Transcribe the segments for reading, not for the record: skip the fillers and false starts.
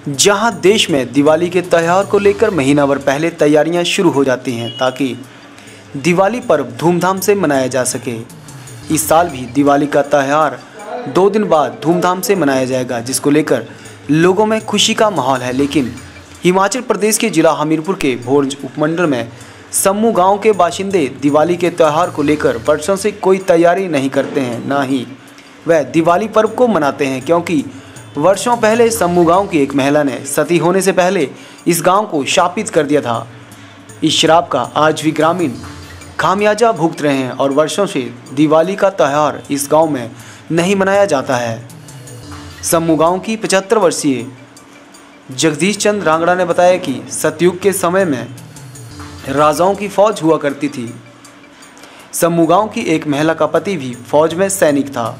जहां देश में दिवाली के त्यौहार को लेकर महीना भर पहले तैयारियां शुरू हो जाती हैं ताकि दिवाली पर्व धूमधाम से मनाया जा सके। इस साल भी दिवाली का त्यौहार 2 दिन बाद धूमधाम से मनाया जाएगा, जिसको लेकर लोगों में खुशी का माहौल है। लेकिन हिमाचल प्रदेश के जिला हमीरपुर के भोरंज उपमंडल में सम्मू गांव के बाशिंदे दिवाली के त्यौहार को लेकर वर्षों से कोई तैयारी नहीं करते हैं, ना ही वह दिवाली पर्व को मनाते हैं, क्योंकि वर्षों पहले सम्मू गांव की एक महिला ने सती होने से पहले इस गांव को शापित कर दिया था। इस श्राप का आज भी ग्रामीण खामियाजा भुगत रहे हैं और वर्षों से दिवाली का त्यौहार इस गांव में नहीं मनाया जाता है। सम्मू गांव की 75 वर्षीय जगदीश चंद रांगड़ा ने बताया कि सतयुग के समय में राजाओं की फौज हुआ करती थी। सम्मू गांव की एक महिला का पति भी फौज में सैनिक था।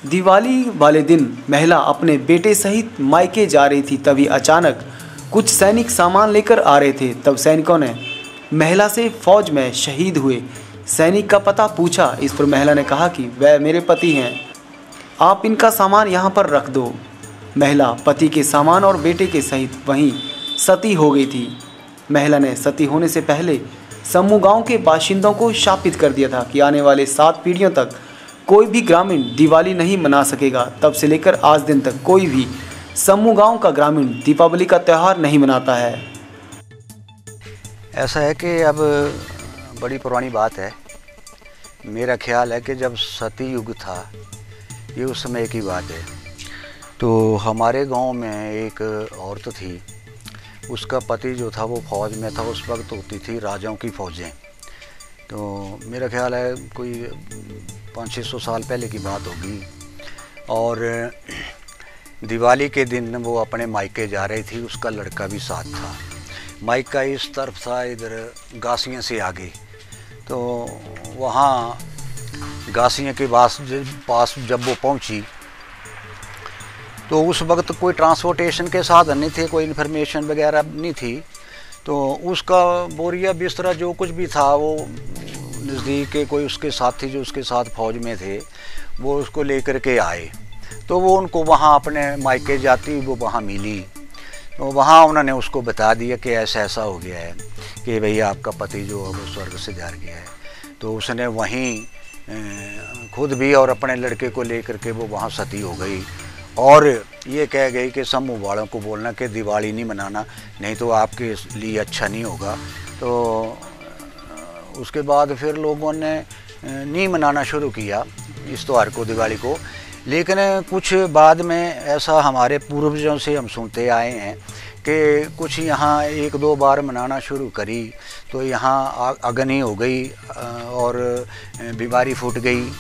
दिवाली वाले दिन महिला अपने बेटे सहित मायके जा रही थी, तभी अचानक कुछ सैनिक सामान लेकर आ रहे थे। तब सैनिकों ने महिला से फौज में शहीद हुए सैनिक का पता पूछा। इस पर महिला ने कहा कि वह मेरे पति हैं, आप इनका सामान यहाँ पर रख दो। महिला पति के सामान और बेटे के सहित वहीं सती हो गई थी। महिला ने सती होने से पहले सम्मू गांव के बाशिंदों को शापित कर दिया था कि आने वाले 7 पीढ़ियों तक कोई भी ग्रामीण दिवाली नहीं मना सकेगा। तब से लेकर आज दिन तक कोई भी सम्मू गांव का ग्रामीण दीपावली का त्यौहार नहीं मनाता है। ऐसा है कि अब बड़ी पुरानी बात है। मेरा ख्याल है कि जब सती युग था, ये उस समय की बात है, तो हमारे गांव में एक औरत थी, उसका पति जो था वो फौज में था। उस वक्त होती थी राजाओं की फौजें। तो मेरा ख्याल है कोई 500-600 साल पहले की बात होगी। और दिवाली के दिन वो अपने मायके जा रही थी, उसका लड़का भी साथ था। मायका इस तरफ था, इधर गासियाँ से आगे। तो वहाँ गासियाँ के पास जब वो पहुँची तो उस वक्त कोई ट्रांसपोर्टेशन के साधन नहीं थे, कोई इन्फॉर्मेशन वगैरह नहीं थी। तो उसका बोरिया बिस्तरा जो कुछ भी था वो नज़दीक के कोई उसके साथी जो उसके साथ फौज में थे वो उसको लेकर के आए। तो वो उनको वहाँ अपने मायके जाती वो वहाँ मिली। तो वहाँ उन्होंने उसको बता दिया कि ऐसा ऐसा हो गया है कि भैया आपका पति जो है वो स्वर्ग से जा गया है। तो उसने वहीं खुद भी और अपने लड़के को लेकर के वो वहाँ सती हो गई और ये कह गई कि सम्मू वालों को बोलना कि दिवाली नहीं मनाना, नहीं तो आपके लिए अच्छा नहीं होगा। तो उसके बाद फिर लोगों ने नहीं मनाना शुरू किया इस त्यौहार को, दिवाली को। लेकिन कुछ बाद में ऐसा हमारे पूर्वजों से हम सुनते आए हैं कि कुछ यहाँ 1-2 बार मनाना शुरू करी तो यहाँ अगनी हो गई और बीमारी फूट गई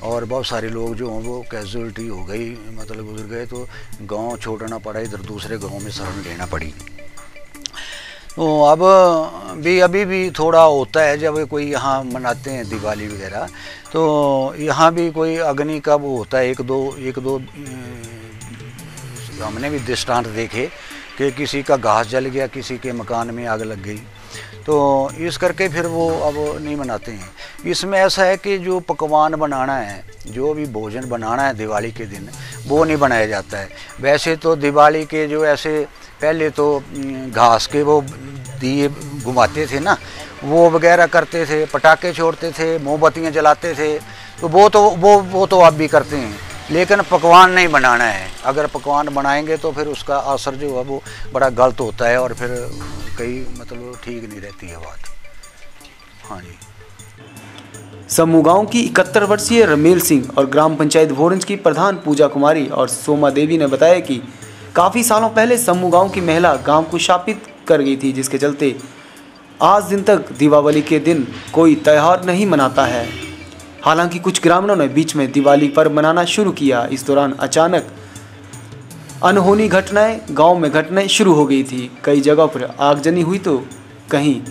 और बहुत सारे लोग जो हों वो कैजुअल्टी हो गई, मतलब गुजर गए। तो गांव छोड़ना पड़ा, इधर दूसरे गांव में शरण लेना पड़ी। तो अब भी अभी भी थोड़ा होता है जब कोई यहाँ मनाते हैं दिवाली वगैरह, तो यहाँ भी कोई अग्नि का वो होता है। एक दो हमने भी दृष्टांत देखे कि किसी का घास जल गया, किसी के मकान में आग लग गई। तो इस करके फिर वो अब नहीं मनाते हैं। इसमें ऐसा है कि जो पकवान बनाना है, जो भी भोजन बनाना है दिवाली के दिन, वो नहीं बनाया जाता है। वैसे तो दिवाली के जो ऐसे पहले तो घास के वो दिए घुमाते थे ना, वो वगैरह करते थे, पटाखे छोड़ते थे, मोमबत्तियाँ जलाते थे। तो वो तो आप भी करते हैं, लेकिन पकवान नहीं बनाना है। अगर पकवान बनाएंगे तो फिर उसका असर जो है वो बड़ा गलत होता है और फिर कई मतलब ठीक नहीं रहती है बात। हाँ जी। सम्मू गांव की 71 वर्षीय रमेल सिंह और ग्राम पंचायत भोरंज की प्रधान पूजा कुमारी और सोमा देवी ने बताया कि काफ़ी सालों पहले सम्मू गांव की महिला गांव को शापित कर गई थी, जिसके चलते आज दिन तक दीपावली के दिन कोई त्यौहार नहीं मनाता है। हालांकि कुछ ग्रामीणों ने बीच में दिवाली पर्व मनाना शुरू किया। इस दौरान अचानक अनहोनी घटनाएं गांव में घटनाएं शुरू हो गई थी। कई जगहों पर आगजनी हुई तो कहीं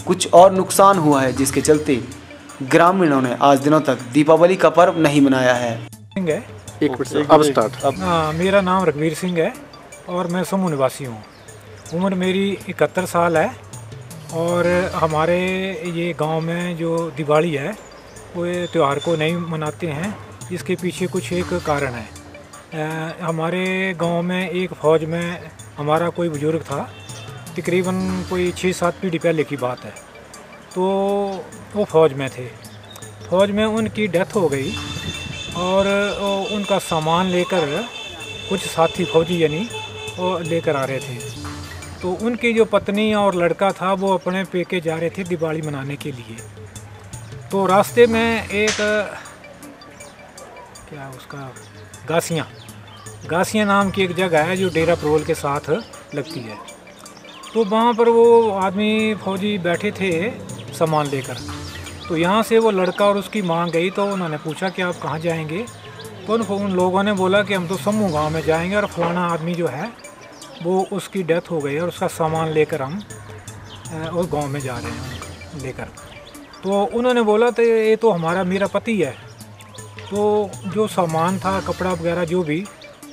कुछ और नुकसान हुआ है, जिसके चलते ग्रामीणों ने आज दिनों तक दीपावली का पर्व नहीं मनाया है। मेरा नाम रघुवीर सिंह है और मैं सम्मू निवासी हूँ। उम्र मेरी 71 साल है और हमारे ये गांव में जो दिवाली है वो त्यौहार को नहीं मनाते हैं। इसके पीछे कुछ एक कारण है। हमारे गांव में एक फ़ौज में हमारा कोई बुज़ुर्ग था, तकरीबन कोई 6-7 पीढ़ी पहले की बात है। तो वो फ़ौज में थे, फ़ौज में उनकी डेथ हो गई और उनका सामान लेकर कुछ साथी फौजी यानी वो लेकर आ रहे थे। तो उनकी जो पत्नी और लड़का था वो अपने पेके जा रहे थे दिवाली मनाने के लिए। तो रास्ते में एक क्या उसका गासियाँ नाम की एक जगह है जो डेरा परोल के साथ लगती है। तो वहाँ पर वो आदमी फौजी बैठे थे सामान लेकर। तो यहाँ से वो लड़का और उसकी माँ गई तो उन्होंने पूछा कि आप कहाँ जाएंगे। तो उन लोगों ने बोला कि हम तो समूह गांव में जाएंगे और फलाना आदमी जो है वो उसकी डेथ हो गई और उसका सामान लेकर हम उस गांव में जा रहे हैं लेकर। तो उन्होंने बोला तो ये तो मेरा पति है। तो जो सामान था कपड़ा वगैरह जो भी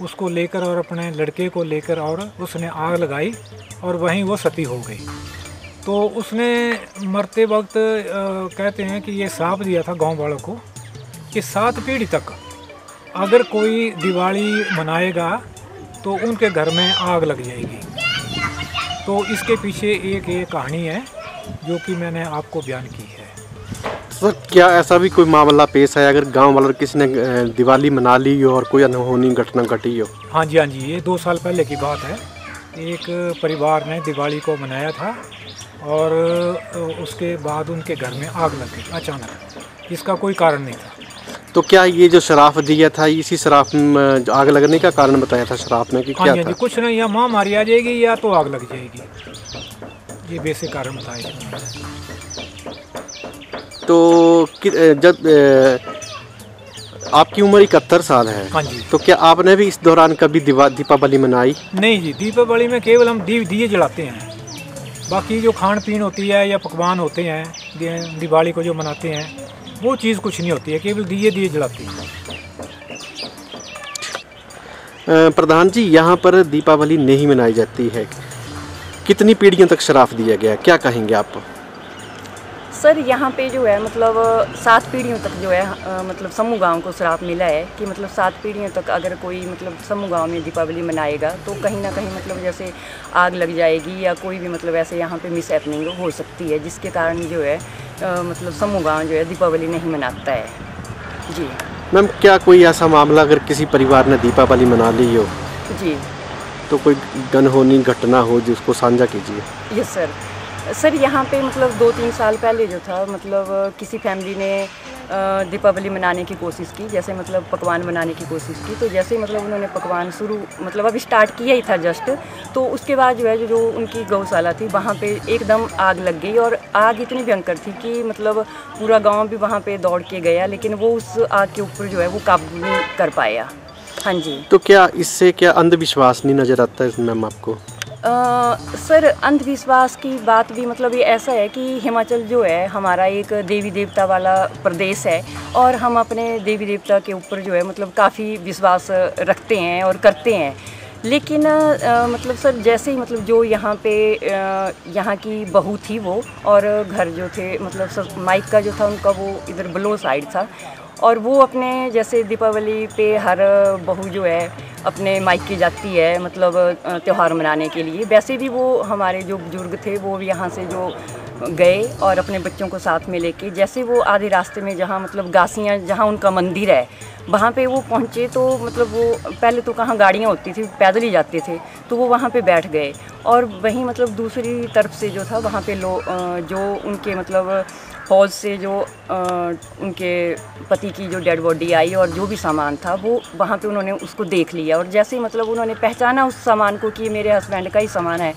उसको लेकर और अपने लड़के को लेकर और उसने आग लगाई और वहीं वो सती हो गई। तो उसने मरते वक्त कहते हैं कि ये साफ दिया था गांव वालों को कि 7 पीढ़ी तक अगर कोई दिवाली मनाएगा तो उनके घर में आग लग जाएगी। तो इसके पीछे एक ये कहानी है जो कि मैंने आपको बयान की है। सर, क्या ऐसा भी कोई मामला पेश है अगर गांव वालों किसी ने दिवाली मना ली हो और कोई अनहोनी घटना घटी हो? हाँ जी, ये 2 साल पहले की बात है। एक परिवार ने दिवाली को मनाया था और उसके बाद उनके घर में आग लग गई अचानक, इसका कोई कारण नहीं था। तो क्या ये जो शराफ दिया था इसी शराफ में आग लगने का कारण बताया था शराफ में कि क्या था? कुछ नहीं, या माँ मारी आ जाएगी या तो आग लग जाएगी, ये बेसिक कारण बताए थे। तो जब आपकी उम्र 71 साल है, हाँ जी, तो क्या आपने भी इस दौरान कभी दीपावली मनाई? नहीं जी, दीपावली में केवल हम दिए जलाते हैं। बाकी जो खान पीन होती है या पकवान होते हैं दिवाली को जो मनाते हैं वो चीज़ कुछ नहीं होती है, केवल दिए जलाते हैं। प्रधान जी, यहाँ पर दीपावली नहीं मनाई जाती है, कितनी पीढ़ियों तक शराफ दिया गया, क्या कहेंगे आप? सर, यहाँ पे जो है मतलब 7 पीढ़ियों तक जो है मतलब समूह गांव को श्राप मिला है कि मतलब 7 पीढ़ियों तक अगर कोई मतलब समूह गांव में दीपावली मनाएगा तो कहीं ना कहीं मतलब जैसे आग लग जाएगी या कोई भी मतलब ऐसे यहाँ पे मिस हैपनिंग हो सकती है, जिसके कारण जो है मतलब समूह गांव जो है दीपावली नहीं मनाता है जी। मैम, क्या कोई ऐसा मामला अगर किसी परिवार ने दीपावली मना ली हो जी तो कोई अनहोनी घटना हो जिसको साझा कीजिए? यस सर, यहाँ पे मतलब 2-3 साल पहले जो था मतलब किसी फैमिली ने दीपावली मनाने की कोशिश की, जैसे मतलब पकवान बनाने की कोशिश की। तो जैसे मतलब उन्होंने पकवान शुरू मतलब अब स्टार्ट किया ही था जस्ट, तो उसके बाद जो है जो उनकी गौशाला थी वहाँ पे एकदम आग लग गई और आग इतनी भयंकर थी कि मतलब पूरा गांव भी वहाँ पे दौड़ के गया, लेकिन वो उस आग के ऊपर जो है वो काबू नहीं कर पाया। हाँ जी। तो क्या इससे क्या अंधविश्वास नहीं नज़र आता है मैम आपको? सर, अंधविश्वास की बात भी मतलब ये ऐसा है कि हिमाचल जो है हमारा एक देवी देवता वाला प्रदेश है और हम अपने देवी देवता के ऊपर जो है मतलब काफ़ी विश्वास रखते हैं और करते हैं। लेकिन मतलब सर जैसे ही मतलब जो यहाँ पे यहाँ की बहू थी वो और घर जो थे मतलब सब माइक का जो था उनका वो इधर बलो साइड था और वो अपने जैसे दीपावली पे हर बहू जो है अपने मायके जाती है मतलब त्यौहार मनाने के लिए, वैसे भी वो हमारे जो बुजुर्ग थे वो भी यहाँ से जो गए और अपने बच्चों को साथ में लेके जैसे वो आधे रास्ते में जहाँ मतलब गासियाँ जहाँ उनका मंदिर है वहाँ पे वो पहुँचे तो मतलब वो पहले तो कहाँ गाड़ियाँ होती थी, पैदल ही जाते थे, तो वो वहाँ पे बैठ गए और वहीं मतलब दूसरी तरफ से जो था वहाँ पे जो उनके मतलब फौज से जो उनके पति की जो डेड बॉडी आई और जो भी सामान था वो वहाँ पे उन्होंने उसको देख लिया और जैसे ही मतलब उन्होंने पहचाना उस सामान को कि मेरे हस्बैंड का ही सामान है,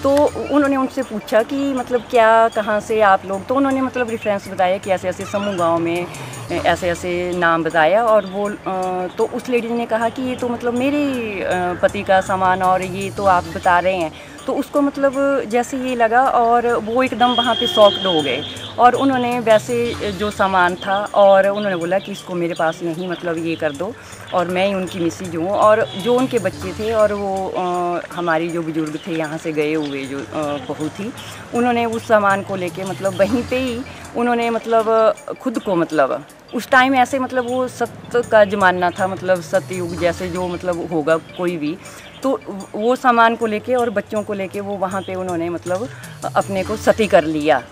तो उन्होंने उनसे पूछा कि मतलब क्या कहाँ से आप लोग, तो उन्होंने मतलब रेफरेंस बताया कि ऐसे ऐसे समूह गांव में ऐसे ऐसे नाम बताया और वो तो उस लेडी ने कहा कि ये तो मतलब मेरे पति का सामान और ये तो आप बता रहे हैं। तो उसको मतलब जैसे ये लगा और वो एकदम वहाँ पे शॉक्ड हो गए और उन्होंने वैसे जो सामान था और उन्होंने बोला कि इसको मेरे पास नहीं मतलब ये कर दो और मैं ही उनकी मिसेज हूँ और जो उनके बच्चे थे और वो हमारी जो बुजुर्ग थे यहाँ से गए हुए जो बहू थी, उन्होंने उस सामान को लेके मतलब वहीं पे ही उन्होंने मतलब खुद को मतलब उस टाइम ऐसे मतलब वो सत्य का ज़माना था, मतलब सतयुग जैसे जो मतलब होगा कोई भी, तो वो सामान को लेके और बच्चों को लेके वो वहाँ पे उन्होंने मतलब अपने को सती कर लिया।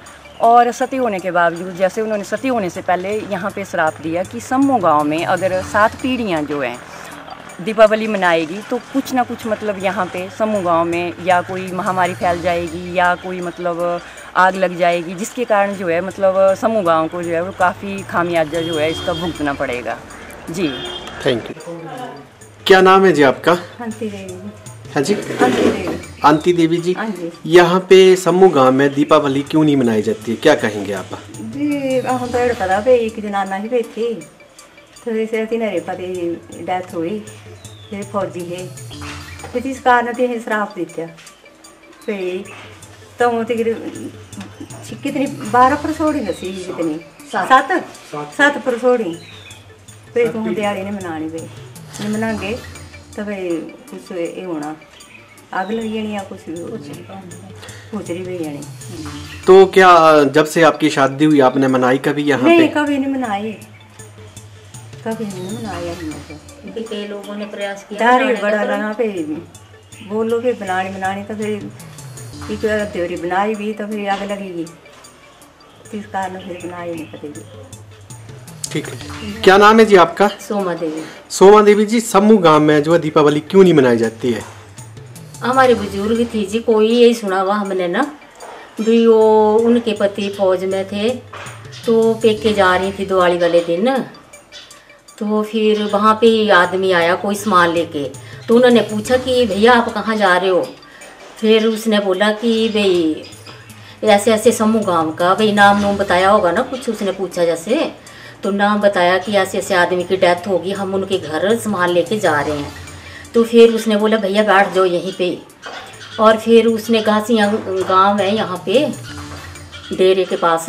और सती होने के बावजूद, जैसे उन्होंने सती होने से पहले यहाँ पे श्राप दिया कि सम्मू गांव में अगर 7 पीढ़ियाँ जो हैं दीपावली मनाएगी तो कुछ ना कुछ मतलब यहाँ पे सम्मू गांव में या कोई महामारी फैल जाएगी या कोई मतलब आग लग जाएगी, जिसके कारण जो है मतलब सम्मू गांव को जो है वो काफ़ी खामियाजा जो है इसका भुगतना पड़ेगा। जी थैंक यू। क्या नाम है जी आपका? हंसी देवी। हाँ जी, हंसी देवी। आंती देवी जी, हाँ जी। यहाँ पे सम्मू गांव में दीपावली क्यों नहीं मनाई जाती है, क्या कहेंगे आप? जी हम तो पता भाई एक जनाना ही गई थी तो इसे तिनरे पति डेथ हुई, फिर फौजी है फिर इस कारण ते श्राप दिया फिर तो कितनी 12 परसोड़ी नसी कितनी 7 परसोड़ी फिर तुम दिहाड़ी ने मनानी भाई नहीं मनाएंगे तो भाई कुछ ये होना आग लग जानी या कुछ भी हुचरी भी जानी। तो क्या जब से आपकी शादी हुई आपने मनाई कभी यहाँ पे? नहीं कभी नहीं मनाई, कभी नहीं मनाया हमने। कई लोगों ने प्रयास किया दारी बड़ा यहाँ पे बोलोगे बनानी तो फिर एक त्योरी बनाई भी तो फिर आग लगेगी, इस कारण फिर बनाई नहीं पड़ेगी। ठीक है। क्या नाम है जी आपका? सोमा देवी। सोमा देवी जी, सम्मू गांव में जो है दीपावली क्यों नहीं मनाई जाती है? हमारे बुजुर्ग थी जी, कोई यही सुना हुआ हमने ना भी वो उनके पति फौज में थे तो पेके जा रही थी दिवाली वाले दिन, तो फिर वहाँ पे आदमी आया कोई सामान लेके, तो उन्होंने पूछा कि भैया आप कहाँ जा रहे हो? फिर उसने बोला कि भाई ऐसे ऐसे सम्मू गांव का, भाई नाम नूम बताया होगा ना कुछ, उसने पूछा जैसे, तो नाम बताया कि ऐसे ऐसे आदमी की डेथ होगी, हम उनके घर सामान लेके जा रहे हैं। तो फिर उसने बोला भैया बैठ जाओ यहीं पे, और फिर उसने घासियाँ गांव है यहाँ पे डेरे के पास,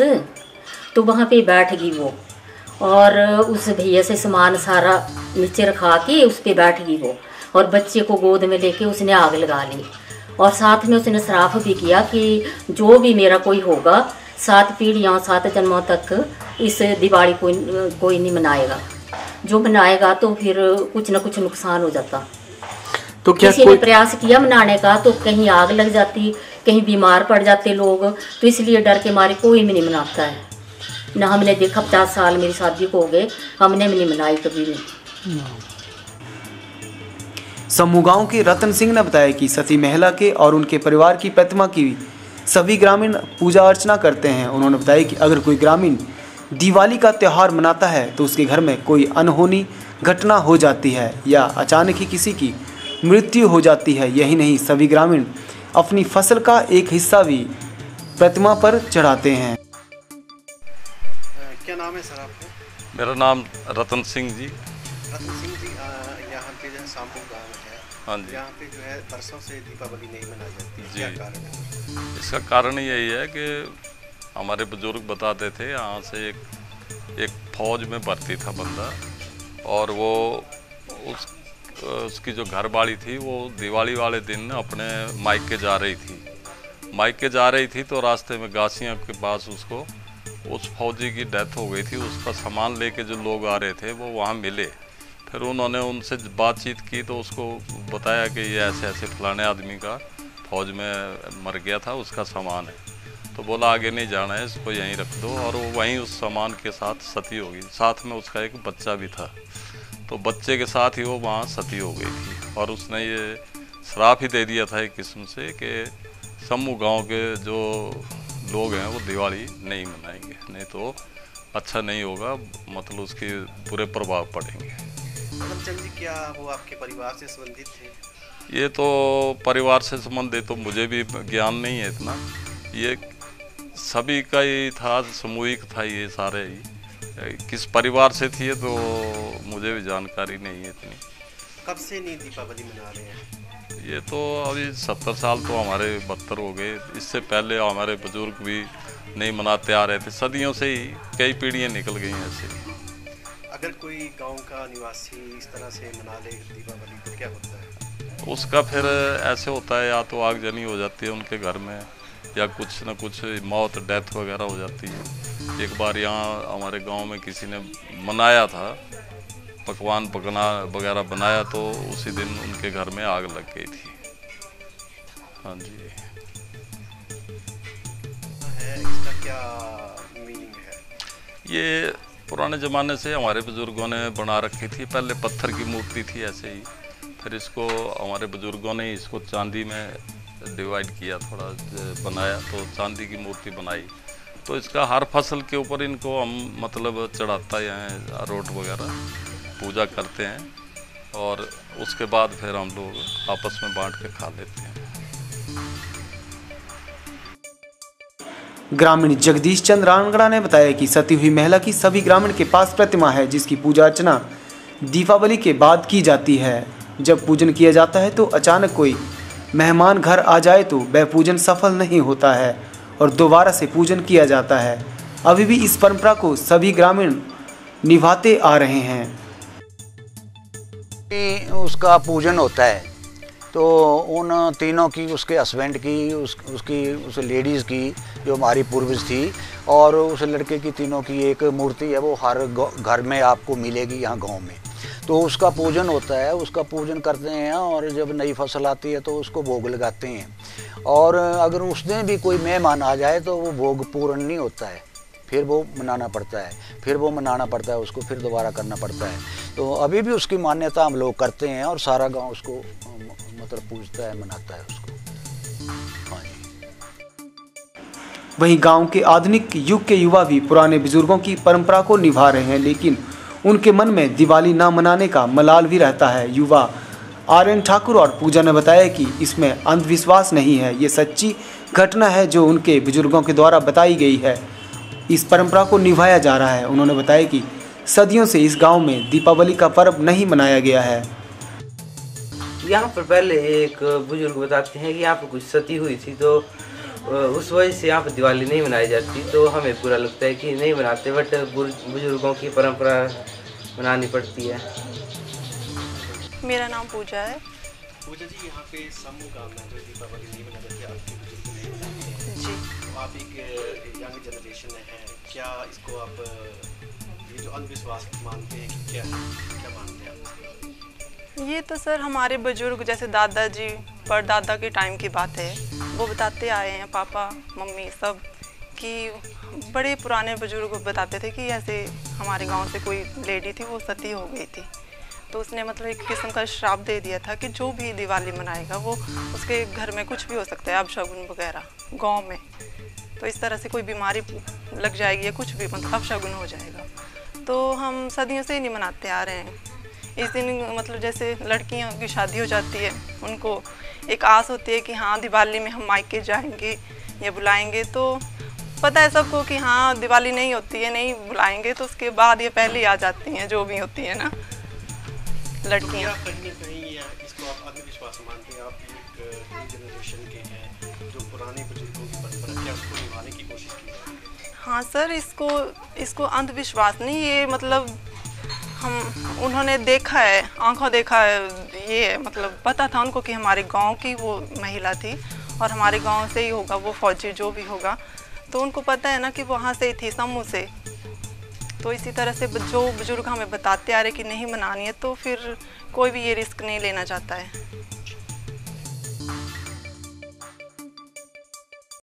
तो वहाँ पे बैठ गई वो, और उस भैया से सामान सारा नीचे रखा के उस पर बैठ गई वो, और बच्चे को गोद में लेके उसने आग लगा ली, और साथ में उसने श्राप भी किया कि जो भी मेरा कोई होगा 7 पीढ़ियाँ 7 जन्मों तक इस दिवाली कोई नहीं मनाएगा, जो मनाएगा तो फिर कुछ न कुछ नुकसान हो जाता। तो क्या किसी ने प्रयास किया मनाने का तो कहीं आग लग जाती, कहीं बीमार पड़ जाते लोग, तो इसलिए डर के मारे कोई भी नहीं मनाता है ना। हमने देखा 50 साल मेरी शादी को हो गए, हमने भी नहीं मनाई कभी नहीं। सम्मू गांव के रतन सिंह ने बताया कि सती महिला के और उनके परिवार की प्रतिमा की सभी ग्रामीण पूजा अर्चना करते हैं। उन्होंने बताया कि अगर कोई ग्रामीण दिवाली का त्यौहार मनाता है तो उसके घर में कोई अनहोनी घटना हो जाती है या अचानक ही किसी की मृत्यु हो जाती है। यही नहीं, सभी ग्रामीण अपनी फसल का एक हिस्सा भी प्रतिमा पर चढ़ाते हैं। क्या नाम है सर आपका? मेरा नाम रतन सिंह जी। रतन सिंह जी, यहाँ पे जो है सम्मू गाँव है, हाँ जी, यहाँ पे जो है बरसों से दीपावली नहीं मनाई जाती, क्या कारण है? इसका कारण यही है कि हमारे बुजुर्ग बताते थे, यहाँ से एक फौज में भर्ती था बंदा, और वो उसकी जो घरवाली थी वो दिवाली वाले दिन अपने मायके जा रही थी तो रास्ते में गासियाँ के पास उसको उस फौजी की डेथ हो गई थी। उसका सामान लेके जो लोग आ रहे थे वो वहाँ मिले, फिर उन्होंने उनसे बातचीत की तो उसको बताया कि ये ऐसे ऐसे फलाने आदमी का फौज में मर गया था, उसका सामान है। तो बोला आगे नहीं जाना है, इसको यहीं रख दो, और वो वहीं उस सामान के साथ सती हो गई। साथ में उसका एक बच्चा भी था, तो बच्चे के साथ ही वो वहाँ सती हो गई थी, और उसने ये श्राप ही दे दिया था एक किस्म से कि सम्मू गांव के जो लोग हैं वो दिवाली नहीं मनाएंगे, नहीं तो अच्छा नहीं होगा, मतलब उसके बुरे प्रभाव पड़ेंगे। चंद जी, क्या वो आपके परिवार से संबंधित थे? ये तो परिवार से संबंधित तो मुझे भी ज्ञान नहीं है इतना, ये सभी का ही था, सामूहिक था ये सारे ही। किस परिवार से थी तो मुझे भी जानकारी नहीं है इतनी। कब से नहीं दीपावली मना रहे हैं? ये तो अभी 70 साल तो हमारे 72 हो गए, इससे पहले हमारे बुजुर्ग भी नहीं मनाते आ रहे थे, सदियों से ही कई पीढ़ियाँ निकल गई हैं ऐसे। अगर कोई गांव का निवासी इस तरह से मना ले दीपावली तो क्या होता है? उसका फिर ऐसे होता है, या तो आगजनी हो जाती है उनके घर में, या कुछ न कुछ मौत डेथ वगैरह हो जाती है। एक बार यहाँ हमारे गांव में किसी ने मनाया था, पकवान पकना वगैरह बनाया, तो उसी दिन उनके घर में आग लग गई थी। हाँ जी। इसका क्या मीनिंग है? ये पुराने ज़माने से हमारे बुज़ुर्गों ने बना रखी थी। पहले पत्थर की मूर्ति थी ऐसे ही, फिर इसको हमारे बुज़ुर्गों ने इसको चांदी में डिवाइड किया, थोड़ा बनाया, तो चांदी की मूर्ति बनाई। तो इसका हर फसल के ऊपर इनको हम मतलब चढ़ाता हैं, अरोट वगैरह पूजा करते हैं, और उसके बाद फिर हम लोग आपस में बांट के खा लेते हैं। ग्रामीण जगदीश चंद्र रानगड़ा ने बताया कि सती हुई महिला की सभी ग्रामीण के पास प्रतिमा है, जिसकी पूजा अर्चना दीपावली के बाद की जाती है। जब पूजन किया जाता है तो अचानक कोई मेहमान घर आ जाए तो वह पूजन सफल नहीं होता है और दोबारा से पूजन किया जाता है। अभी भी इस परंपरा को सभी ग्रामीण निभाते आ रहे हैं। उसका पूजन होता है तो उन तीनों की, उसके हस्बैंड की, उस लेडीज़ की जो हमारी पूर्वज थी, और उस लड़के की, तीनों की एक मूर्ति है, वो हर घर में आपको मिलेगी यहाँ गांव में। तो उसका पूजन होता है, उसका पूजन करते हैं, और जब नई फसल आती है तो उसको भोग लगाते हैं। और अगर उस दिन भी कोई मेहमान आ जाए तो वो भोग पूर्ण नहीं होता है, फिर वो मनाना पड़ता है, उसको फिर दोबारा करना पड़ता है। तो अभी भी उसकी मान्यता हम लोग करते हैं, और सारा गांव उसको मतलब पूजता है, मनाता है उसको। हाँ जी। वहीं गांव के आधुनिक युग के युवा भी पुराने बुजुर्गों की परंपरा को निभा रहे हैं, लेकिन उनके मन में दिवाली ना मनाने का मलाल भी रहता है। युवा आर्यन ठाकुर और पूजा ने बताया कि इसमें अंधविश्वास नहीं है, ये सच्ची घटना है जो उनके बुजुर्गों के द्वारा बताई गई है। इस परंपरा को निभाया जा रहा है। उन्होंने बताया कि सदियों से इस गांव में दीपावली का पर्व नहीं मनाया गया है। यहाँ पर पहले एक बुजुर्ग बताते हैं कि यहाँ पर कुछ सती हुई थी, तो उस वजह से यहाँ पर दिवाली नहीं मनाई जाती। तो हमें बुरा लगता है कि नहीं मनाते, बट बुजुर्गों की परंपरा मनानी पड़ती है। मेरा नाम पूजा है। पूजा जी, यहाँ पे समूह गाँव में जो दीपावली नहीं मनाई जाती, आपके बुजुर्ग नहीं मनाते जी, तो आप एक यंग जनरेशन है, क्या इसको आप ये जो अंधविश्वास मानते हैं कि क्या मानते हैं आप? ये तो सर हमारे बुजुर्ग जैसे दादाजी परदादा के टाइम की बात है, वो बताते आए हैं, पापा मम्मी सब, कि बड़े पुराने बुजुर्ग बताते थे कि ऐसे हमारे गांव से कोई लेडी थी, वो सती हो गई थी, तो उसने मतलब एक किस्म का श्राप दे दिया था कि जो भी दिवाली मनाएगा वो उसके घर में कुछ भी हो सकता है, अपशगुन वगैरह गांव में, तो इस तरह से कोई बीमारी लग जाएगी या कुछ भी मतलब अपशगुन हो जाएगा। तो हम सदियों से ही नहीं मनाते आ रहे हैं। इस दिन मतलब जैसे लड़कियों की शादी हो जाती है, उनको एक आस होती है कि हाँ दिवाली में हम मायके जाएंगे या बुलाएंगे, तो पता है सबको कि हाँ दिवाली नहीं होती है, नहीं बुलाएंगे, तो उसके बाद ये पहले ही आ जाती हैं जो भी होती है ना लड़कियाँ। कहीं कहीं इसको आप अंधविश्वास मानते हैं? आप एक न्यू जनरेशन के हैं, जो पुराने बुजुर्गों की परंपरा, क्या उसको निभाने की कोशिश की है? हाँ सर, इसको अंधविश्वास नहीं, ये मतलब उन्होंने देखा है, आंखों देखा है, ये है मतलब पता था उनको कि हमारे गांव की वो महिला थी और हमारे गांव से ही होगा वो फौजी जो भी होगा, तो उनको पता है ना कि वहाँ से ही थी समूह से। तो इसी तरह से जो बुजुर्ग हमें बताते आ रहे कि नहीं मनानी है, तो फिर कोई भी ये रिस्क नहीं लेना चाहता है।